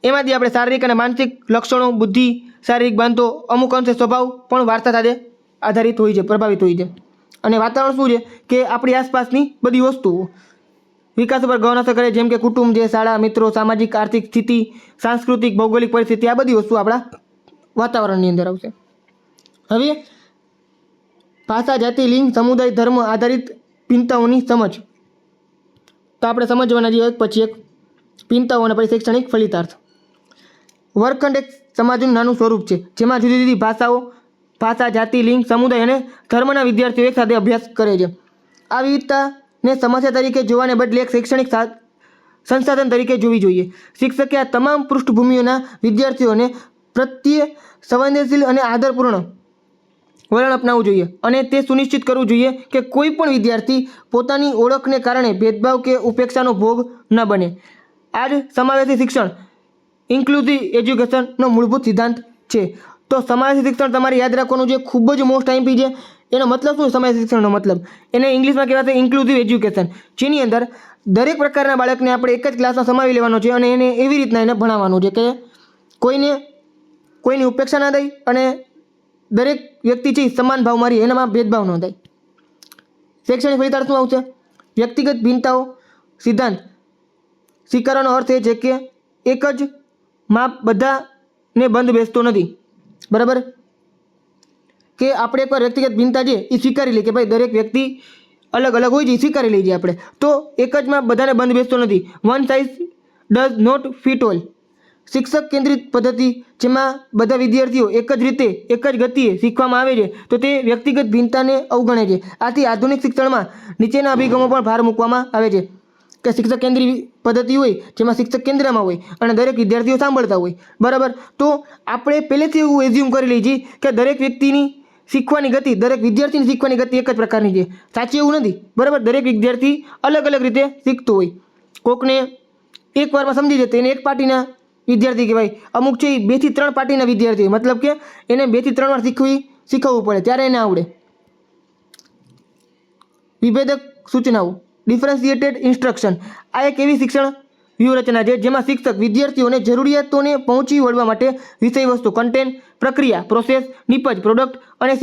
[SPEAKER 1] એમાંથી આપણે શારીરિક અને માનસિક લક્ષણો, બુદ્ધિ, શારીરિક બાંધો, અમુક અંશે સ્વભાવ પણ વારસા સાથે આધારિત હોય છે, પ્રભાવિત હોય છે. અને વાતાવરણ શું છે કે આપણી આસપાસની બધી વસ્તુઓ વિકાસ ઉપર ગૌણ અસર કરે, જેમ કે કુટુંબ છે, શાળા, મિત્રો, સામાજિક આર્થિક સ્થિતિ, સાંસ્કૃતિક ભૌગોલિક પરિસ્થિતિ, આ બધી વસ્તુ આપણા વાતાવરણની અંદર આવશે. હવે ભાષા, જાતિ, લિંગ, સમુદાય, ધર્મ આધારિત ભિન્નતાઓની સમજ. તો આપણે સમજવાના છીએ એક પછી એક ભિન્નતાઓ અને પછી શૈક્ષણિક ફલિતાર્થ. વર્ગખંડ એક સમાજનું નાનું સ્વરૂપ છે જેમાં જુદી જુદી ભાષા, જાતિ, લિંગ, સમુદાય અને ધર્મના વિદ્યાર્થીઓ એક સાથે અભ્યાસ કરે છે. આ વિવિધતાને સમસ્યા તરીકે જોવાને બદલે એક શૈક્ષણિક સંસાધન તરીકે જોવી જોઈએ. શિક્ષકે આ તમામ પૃષ્ઠભૂમિઓના વિદ્યાર્થીઓને પ્રત્યે સંવેદનશીલ અને આદરપૂર્ણ વલણ અપનાવવું જોઈએ અને તે સુનિશ્ચિત કરવું જોઈએ કે કોઈ પણ વિદ્યાર્થી પોતાની ઓળખને કારણે ભેદભાવ કે ઉપેક્ષાનો ભોગ ન બને. આ જ સમાવેશી શિક્ષણ ઇન્ક્લુઝિવ એજ્યુકેશનનો મૂળભૂત સિદ્ધાંત છે. તો સમાવેશી શિક્ષણ તમારે યાદ રાખવાનું છે, ખૂબ જ મોસ્ટ આઈમ્પી છે. એનો મતલબ શું? સમાવેશી શિક્ષણનો મતલબ એને ઇંગ્લિશમાં કહેવાશે ઇન્ક્લુઝિવ એજ્યુકેશન, જેની અંદર દરેક પ્રકારના બાળકને આપણે એક જ ક્લાસમાં સમાવી લેવાનો છે અને એને એવી રીતના એને ભણાવવાનું છે કે કોઈની ઉપેક્ષા ના થાય અને દરેક વ્યક્તિ છે સમાન ભાવ મારી એનામાં ભેદભાવ ન થાય. શૈક્ષણિક ફલિતાર્થ શું આવશે? વ્યક્તિગત ભિન્નતાઓ સિદ્ધાંત સ્વીકારવાનો અર્થ એ છે કે એક જ માપ બધાને બંધ બેસતો નથી. બરાબર? કે આપણે એકવાર વ્યક્તિગત ભિન્નતા છે એ સ્વીકારી લઈએ કે ભાઈ દરેક વ્યક્તિ અલગ અલગ હોય છે, એ સ્વીકારી લઈએ આપણે, તો એક જ માપ બધાને બંધ બેસતો નથી. One size does not fit all. શિક્ષક કેન્દ્રિત પદ્ધતિ જેમાં બધા વિદ્યાર્થીઓ એક જ રીતે એક જ ગતિએ શીખવામાં આવે છે તો તે વ્યક્તિગત ભિન્નતાને અવગણે છે. આથી આધુનિક શિક્ષણમાં નીચેના અભિગમો પર ભાર મૂકવામાં આવે છે કે શિક્ષક કેન્દ્રીય પદ્ધતિ હોય જેમાં શિક્ષક કેન્દ્રમાં હોય અને દરેક વિદ્યાર્થીઓ સાંભળતા હોય. બરાબર? તો આપણે પહેલેથી એવું એઝ્યુમ કરી લઈએ છીએ કે દરેક વ્યક્તિની શીખવાની ગતિ, દરેક વિદ્યાર્થીની શીખવાની ગતિ એક જ પ્રકારની છે. સાચી એવું નથી. બરાબર? દરેક વિદ્યાર્થી અલગ અલગ રીતે શીખતું હોય. કોકને એક વારમાં સમજી જશે એને એક પાર્ટીના વિદ્યાર્થી કહેવાય. અમુક છે એ 2 થી 3 પાર્ટીના વિદ્યાર્થી, મતલબ કે એને 2 થી 3 વાર શીખવવું પડે ત્યારે એને આવડે. વિભેદક સૂચનાઓ ડિફરન્શિએટેડ ઇન્સ્ટ્રક્શન. આ એક એવી શિક્ષણ વ્યૂહરચના છે જેમાં શિક્ષક વિદ્યાર્થીઓને જરૂરિયાતોને પહોંચી વળવા માટે વિષયવસ્તુ, કન્ટેન્ટ, પ્રક્રિયા, પ્રોસેસ, નિપજ, પ્રોડક્ટ અને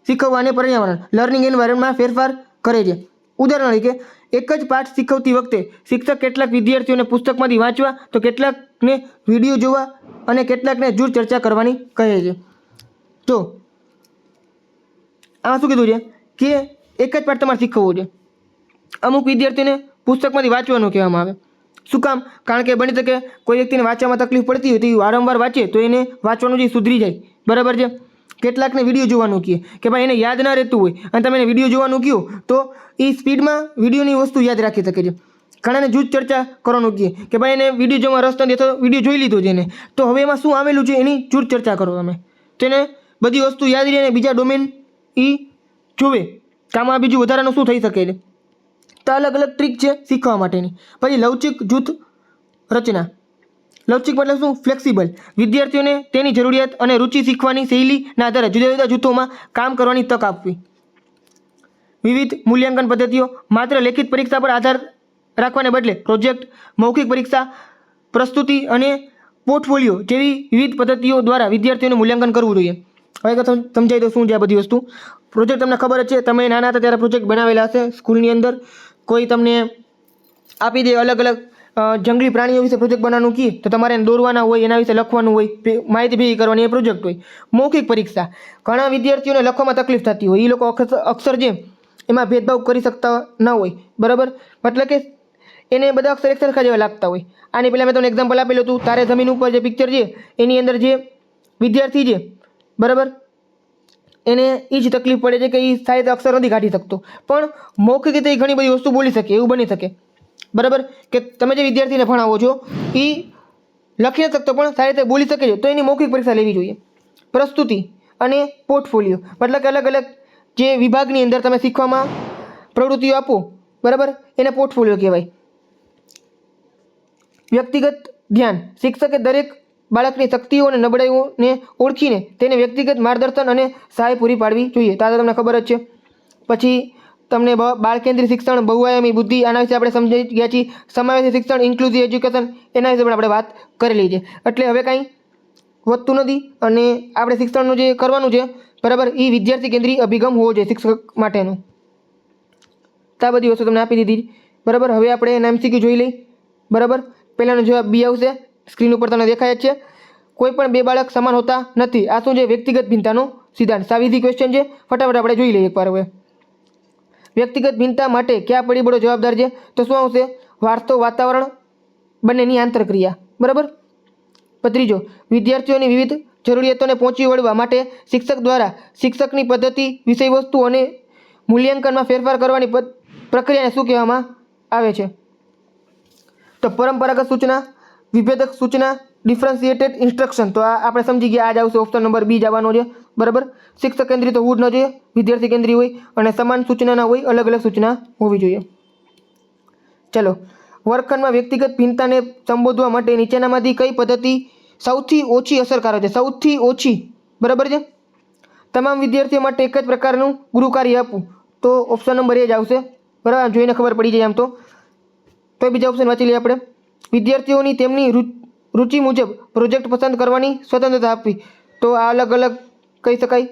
[SPEAKER 1] શીખવવાને પર્યાવરણ, લર્નિંગ એન્વાયરમેન્ટમાં ફેરફાર કરે છે. ઉદાહરણ તરીકે એક જ પાઠ શીખવતી વખતે શિક્ષક કેટલાક વિદ્યાર્થીઓને પુસ્તકમાંથી વાંચવા તો કેટલાકને વિડીયો જોવા અને કેટલાકને જૂથ ચર્ચા કરવાની કહે છે. તો આમાં શું કીધું છે કે એક જ પાઠ તમારે શીખવવો છે. અમુક વિદ્યાર્થીઓને પુસ્તકમાંથી વાંચવાનું કહેવામાં આવે. શું કામ? કારણ કે બની શકે કોઈ વ્યક્તિને વાંચવામાં તકલીફ પડતી હોય તો એ વારંવાર વાંચે તો એને વાંચવાનું જે સુધરી જાય. બરાબર છે? કેટલાકને વિડીયો જોવાનું કહે કે ભાઈ એને યાદ ના રહેતું હોય અને તમે એને વિડીયો જોવાનું કહો તો એ સ્પીડમાં વિડીયોની વસ્તુ યાદ રાખી શકે છે. ઘણાને જૂથ ચર્ચા કરવાનું કહે કે ભાઈ એને વિડીયો જોવા રસ નથી તો વિડીયો જોઈ લીધો છે એને, તો હવે એમાં શું આવેલું છે એની જૂથ ચર્ચા કરો તમે. તેને બધી વસ્તુ યાદ રહે અને બીજા ડોમેન એ જોવે કે આમાં બીજું વધારાનું શું થઈ શકે છે. તો અલગ અલગ ટ્રીક છે શીખવા માટેની. પછી લવચિક જૂથ રચના. લવચિક મતલબ શું? ફ્લેક્સિબલ. વિદ્યાર્થીઓને તેની જરૂરિયાત અને રુચિ શીખવાની શૈલીના આધારે જુદા જુદા જૂથોમાં કામ કરવાની તક આપવી. વિવિધ મૂલ્યાંકન પદ્ધતિઓ. માત્ર લેખિત પરીક્ષા પર આધાર રાખવાને બદલે પ્રોજેક્ટ, મૌખિક પરીક્ષા, પ્રસ્તુતિ અને પોર્ટફોલિયો જેવી વિવિધ પદ્ધતિઓ દ્વારા વિદ્યાર્થીઓનું મૂલ્યાંકન કરવું જોઈએ. હવે સમજાવી દો શું છે આ બધી વસ્તુ. પ્રોજેક્ટ તમને ખબર જ છે, તમે નાના હતા ત્યારે પ્રોજેક્ટ બનાવેલા હશે સ્કૂલની અંદર. કોઈ તમને આપી દે અલગ અલગ જંગલી પ્રાણીઓ વિશે પ્રોજેક્ટ બનાવવાનું કહે તો તમારે એને દોરવાના હોય, એના વિશે લખવાનું હોય, માહિતી ભેગી કરવાની, એ પ્રોજેક્ટ હોય. મૌખિક પરીક્ષા. ઘણા વિદ્યાર્થીઓને લખવામાં તકલીફ થતી હોય, એ લોકો અક્ષર છે એમાં ભેદભાવ કરી શકતા ન હોય. બરાબર? મતલબ કે એને બધા અક્ષર એક સરખા જેવા લાગતા હોય. આની પહેલાં મેં તમને એક્ઝામ્પલ આપેલું હતું, તારે જમીન ઉપર જે પિક્ચર છે એની અંદર જે વિદ્યાર્થી છે બરાબર એને એ જ તકલીફ પડે છે કે એ શાયદ અક્ષર નથી કાઢી શકતો, પણ મૌખિક રીતે એ ઘણી બધી વસ્તુ બોલી શકે એવું બની શકે. બરાબર? કે તમે જે વિદ્યાર્થીને ભણાવો છો એ લખી નથી શકતો પણ સારી રીતે બોલી શકે છે તો એની મૌખિક પરીક્ષા લેવી જોઈએ. પ્રસ્તુતિ અને પોર્ટફોલિયો, મતલબ કે અલગ અલગ જે વિભાગની અંદર તમે શીખવામાં પ્રવૃત્તિઓ આપો, બરાબર, એને પોર્ટફોલિયો કહેવાય. વ્યક્તિગત ધ્યાન, શિક્ષકે દરેક બાળકની શક્તિઓ અને નબળાઈઓને ઓળખીને તેને વ્યક્તિગત માર્ગદર્શન અને સહાય પૂરી પાડવી જોઈએ. તો આ તો તમને ખબર જ છે. પછી તમને બાળ કેન્દ્રિત શિક્ષણ, બહુઆયામી બુદ્ધિ, આના વિશે આપણે સમજી ગયા છીએ. સમાવેશી શિક્ષણ, ઇન્ક્લુઝિવ એજ્યુકેશન, એના વિશે પણ આપણે વાત કરેલી છે. એટલે હવે કાંઈ વધતું નથી અને આપણે શિક્ષણનું જે કરવાનું છે, બરાબર, એ વિદ્યાર્થી કેન્દ્રીય અભિગમ હોવો જોઈએ શિક્ષક માટેનું. તો આ બધી વસ્તુ તમને આપી દીધી, બરાબર. હવે આપણે એના MCQ જોઈ લઈ, બરાબર. પહેલાનો જવાબ બી આવશે, સ્ક્રીન ઉપર તમને દેખાય જ છે. કોઈ પણ બે બાળક સમાન હોતા નથી. આ શું છે? વ્યક્તિગત ભિન્નતાનો સિદ્ધાંત. સાવિધી ક્વેશ્ચન છે, ફટાફટ આપણે જોઈ લઈએ એકવાર. હવે વ્યક્તિગત ભિન્નતા માટે કયા પરિબળો જવાબદાર છે? તો શું આવશે? વારસો, વાતાવરણ, બંનેની આંતરક્રિયા, બરાબર. ત્રીજો, વિદ્યાર્થીઓની વિવિધ જરૂરિયાતોને પહોંચી વળવા માટે શિક્ષક દ્વારા શિક્ષકની પદ્ધતિ, વિષયવસ્તુ અને મૂલ્યાંકનમાં ફેરફાર કરવાની પ્રક્રિયાને શું કહેવામાં આવે છે? તો પરંપરાગત સૂચના, વિભેદક સૂચના, ડિફરન્શિએટેડ ઇન્સ્ટ્રક્શન. તો આ આપણે સમજી ગયા. આ જ આવશે, ઓપ્શન નંબર બી જવાનો છે, બરાબર. શિક્ષક કેન્દ્રિત હોવું જ ન જોઈએ, વિદ્યાર્થી કેન્દ્રીય હોય અને સમાન સૂચનાના હોય, અલગ અલગ સૂચના હોવી જોઈએ. ચલો, વર્ગખંડમાં વ્યક્તિગત ભિન્નતાને સંબોધવા માટે નીચેનામાંથી કઈ પદ્ધતિ સૌથી ઓછી અસરકારક છે? સૌથી ઓછી, બરાબર છે. તમામ વિદ્યાર્થીઓ માટે એક જ પ્રકારનું ગૃહ કાર્ય આપવું. તો ઓપ્શન નંબર એ જ આવશે, બરાબર. જોઈને ખબર પડી જાય આમ તો બીજા ઓપ્શન વાંચી લઈએ આપણે. વિદ્યાર્થીઓની તેમની રુચિ મુજબ પ્રોજેક્ટ પસંદ કરવાની સ્વતંત્રતા આપવી. તો આ અલગ અલગ કહી શકાય.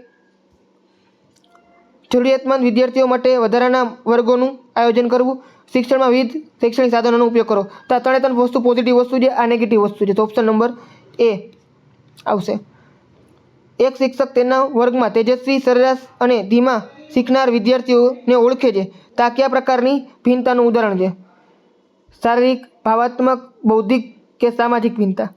[SPEAKER 1] જરૂરિયાતમંદ વિદ્યાર્થીઓ માટે વધારાના વર્ગોનું આયોજન કરવું. શિક્ષણમાં વિવિધ શૈક્ષણિક સાધનોનો ઉપયોગ કરો. તો આ ત્રણ વસ્તુ પોઝિટિવ વસ્તુ છે, આ નેગેટિવ વસ્તુ છે. તો ઓપ્શન નંબર એ આવશે. એક શિક્ષક તેના વર્ગમાં તેજસ્વી, સરેરાશ અને ધીમા શીખનાર વિદ્યાર્થીઓને ઓળખે છે. તો આ કયા પ્રકારની ભિન્નતાનું ઉદાહરણ છે? શારીરિક, ભાવાત્મક, બૌદ્ધિક કે સામાજિક ભિન્નતા?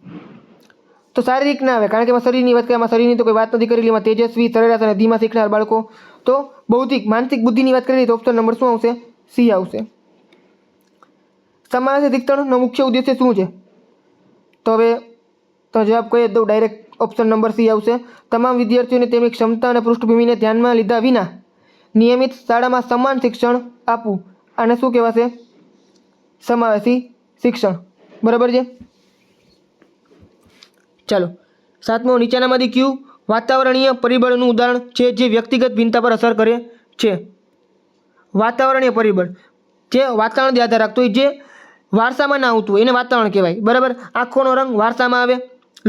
[SPEAKER 1] તો શારીરિક ના આવે, કારણ કે એમાં શરીરની વાત કરીએ, શરીરની તો કોઈ વાત નથી કરેલી. એમાં તેજસ્વી, સરેરાશ અને ધીમા શીખનાર બાળકો. તો બૌદ્ધિક, માનસિક બુદ્ધિની વાત કરીએ તો ઓપ્શન નંબર શું આવશે? સી આવશે. સમાવેશી શિક્ષણનો મુખ્ય ઉદ્દેશ્ય શું છે? તો હવે તો જવાબ કહી જ દઉં ડાયરેક્ટ, ઓપ્શન નંબર સી આવશે. તમામ વિદ્યાર્થીઓને તેમની ક્ષમતા અને પૃષ્ઠભૂમિને ધ્યાનમાં લીધા વિના નિયમિત શાળામાં સમાન શિક્ષણ આપવું. આને શું કહેવાશે? સમાવેશી શિક્ષણ, બરાબર છે. ચાલો, સાતમો, નીચેનામાંથી કયું વાતાવરણીય પરિબળનું ઉદાહરણ છે જે વ્યક્તિગત ભિન્નતા પર અસર કરે છે? વાતાવરણીય પરિબળ જે વાતાવરણથી આધાર રાખતું હોય, જે વારસામાં ના આવતું હોય, એને વાતાવરણ કહેવાય, બરાબર. આંખોનો રંગ વારસામાં આવે,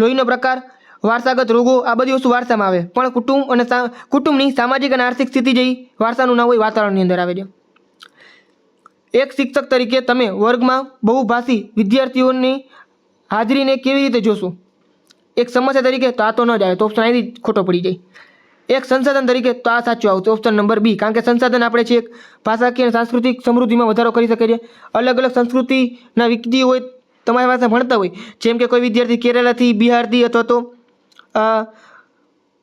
[SPEAKER 1] લોહીનો પ્રકાર, વારસાગત રોગો, આ બધી વસ્તુ વારસામાં આવે. પણ કુટુંબ અને કુટુંબની સામાજિક અને આર્થિક સ્થિતિ જેવી વારસાનું ના હોય, વાતાવરણની અંદર આવે છે. એક શિક્ષક તરીકે તમે વર્ગમાં બહુભાષી વિદ્યાર્થીઓની હાજરીને કેવી રીતે જોશો? એક સમસ્યા તરીકે તો આ તો ન જ આવે, તો ઓપ્શન અહીંથી ખોટો પડી જાય. એક સંસાધન તરીકે તો આ સાચું આવશે, ઓપ્શન નંબર બી. કારણ કે સંસાધન આપણે છે એક ભાષાકીય અને સાંસ્કૃતિક સમૃદ્ધિમાં વધારો કરી શકે છે. અલગ અલગ સંસ્કૃતિના વ્યક્તિ હોય, તમારી પાસે ભણતા હોય, જેમ કે કોઈ વિદ્યાર્થી કેરળથી, બિહારથી અથવા તો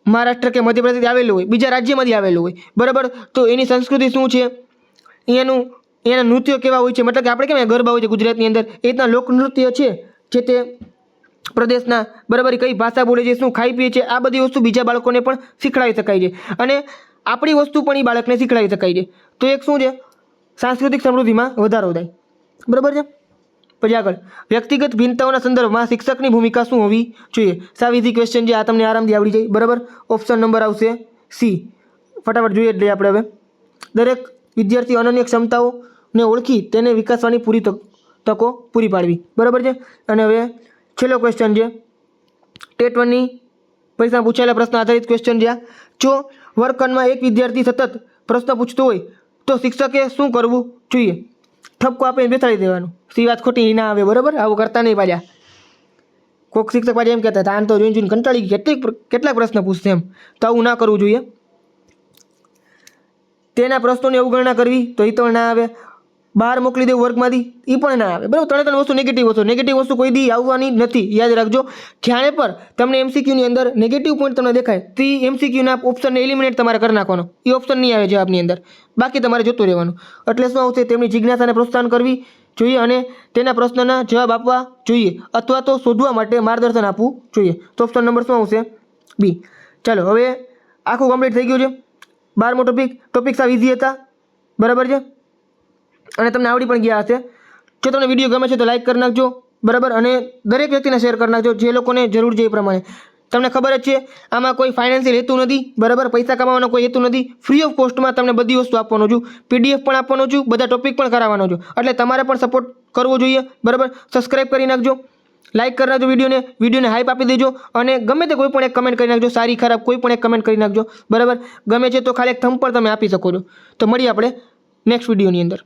[SPEAKER 1] મહારાષ્ટ્ર કે મધ્યપ્રદેશથી આવેલું હોય, બીજા રાજ્યમાંથી આવેલું હોય, બરાબર. તો એની સંસ્કૃતિ શું છે, એના નૃત્યો કેવા હોય છે, મતલબ કે આપણે કેમ ગરબા હોય છે ગુજરાતની અંદર, એ રીતના લોકનૃત્ય છે જે તે પ્રદેશના, બરાબર, કઈ ભાષા બોલે છે, શું ખાઈ પીએ છે, આ બધી વસ્તુ બીજા બાળકોને પણ શીખડાવી શકાય છે અને આપણી વસ્તુ પણ એ બાળકને શીખડાવી શકાય છે. તો એક શું છે? સાંસ્કૃતિક સમૃદ્ધિમાં વધારો થાય, બરાબર છે. પછી આગળ, વ્યક્તિગત ભિન્નતાઓના સંદર્ભમાં શિક્ષકની ભૂમિકા શું હોવી જોઈએ? સાવિધી ક્વેશ્ચન છે, આ તમને આરામથી આવડી જાય, બરાબર. ઓપ્શન નંબર આવશે સી. ફટાફટ જોઈએ એટલે આપણે હવે. દરેક વિદ્યાર્થી અનન્ય ક્ષમતાઓને ઓળખી તેને વિકાસવાની પૂરી તકો પૂરી પાડવી, બરાબર છે. અને હવે છેલ્લો ક્વેશ્ચન છે, ટેટ 1ની પરીક્ષામાં પૂછાયેલા પ્રશ્ન આધારિત ક્વેશ્ચન છે. જો વર્ગખંડમાં એક વિદ્યાર્થી સતત પ્રશ્ન પૂછતો હોય તો શિક્ષકે શું કરવું જોઈએ? ઠપકો આપીને બેસાડી દેવાનું. સી વાત ખોટી ના આવે, બરાબર. આવું કરતા નહીં પાછા. કોઈક શિક્ષક પાછા એમ કહેતા હતા, આને તો જોઈને કંટાળી કેટલાક પ્રશ્ન પૂછશે એમ. તો આવું ના કરવું જોઈએ. તેના પ્રશ્નોની અવગણના કરવી તો એ તો ના આવે. બહાર મોકલી દેવું વર્ગમાંથી, એ પણ ના આવે, બરાબર. ત્રણે વસ્તુ નેગેટિવ વસ્તુ કોઈ દી આવવાની નથી, યાદ રાખજો. જ્યારે પર તમને MCQની અંદર નેગેટિવ પોઈન્ટ તમને દેખાય તો MCQના ઓપ્શનને એલિમિનેટ તમારે કરી નાખવાનો, એ ઓપ્શન નહીં આવે જવાબની અંદર, બાકી તમારે જોતું રહેવાનું. એટલે શું આવશે? તેમની જિજ્ઞાસાને પ્રોત્સાહન કરવી જોઈએ અને તેના પ્રશ્નના જવાબ આપવા જોઈએ અથવા તો શોધવા માટે માર્ગદર્શન આપવું જોઈએ. તો ઓપ્શન નંબર શું આવશે? બી. ચાલો હવે આખું કમ્પ્લીટ થઈ ગયું છે 12મો ટોપિક સાવ ઇઝી હતા, બરાબર છે, અને તમને આવડી પણ ગયા હશે. જો તમને વિડીયો ગમે છે તો લાઈક કરી નાખજો, બરાબર, અને દરેક વ્યક્તિને શેર કરી નાખજો જે લોકોને જરૂર છે એ પ્રમાણે. તમને ખબર જ છે આમાં કોઈ ફાઇનાન્શિયલ હેતુ નથી, બરાબર, પૈસા કમાવાનો કોઈ હેતુ નથી. ફ્રી ઓફ કોસ્ટમાં તમને બધી વસ્તુ આપવાનો છું, PDF પણ આપવાનો છું, બધા ટોપિક પણ કરાવવાનો છું. એટલે તમારે પણ સપોર્ટ કરવો જોઈએ, બરાબર. સબસ્ક્રાઇબ કરી નાખજો, લાઈક કરી નાખજો વિડીયોને હાઈપ આપી દેજો, અને ગમે તે કોઈ પણ એક કમેન્ટ કરી નાખજો, સારી ખરાબ કોઈ પણ એક કમેન્ટ કરી નાખજો, બરાબર. ગમે છે તો ખાલી એક થંબ પર તમે આપી શકો છો. તો મળીએ આપણે નેક્સ્ટ વિડીયોની અંદર.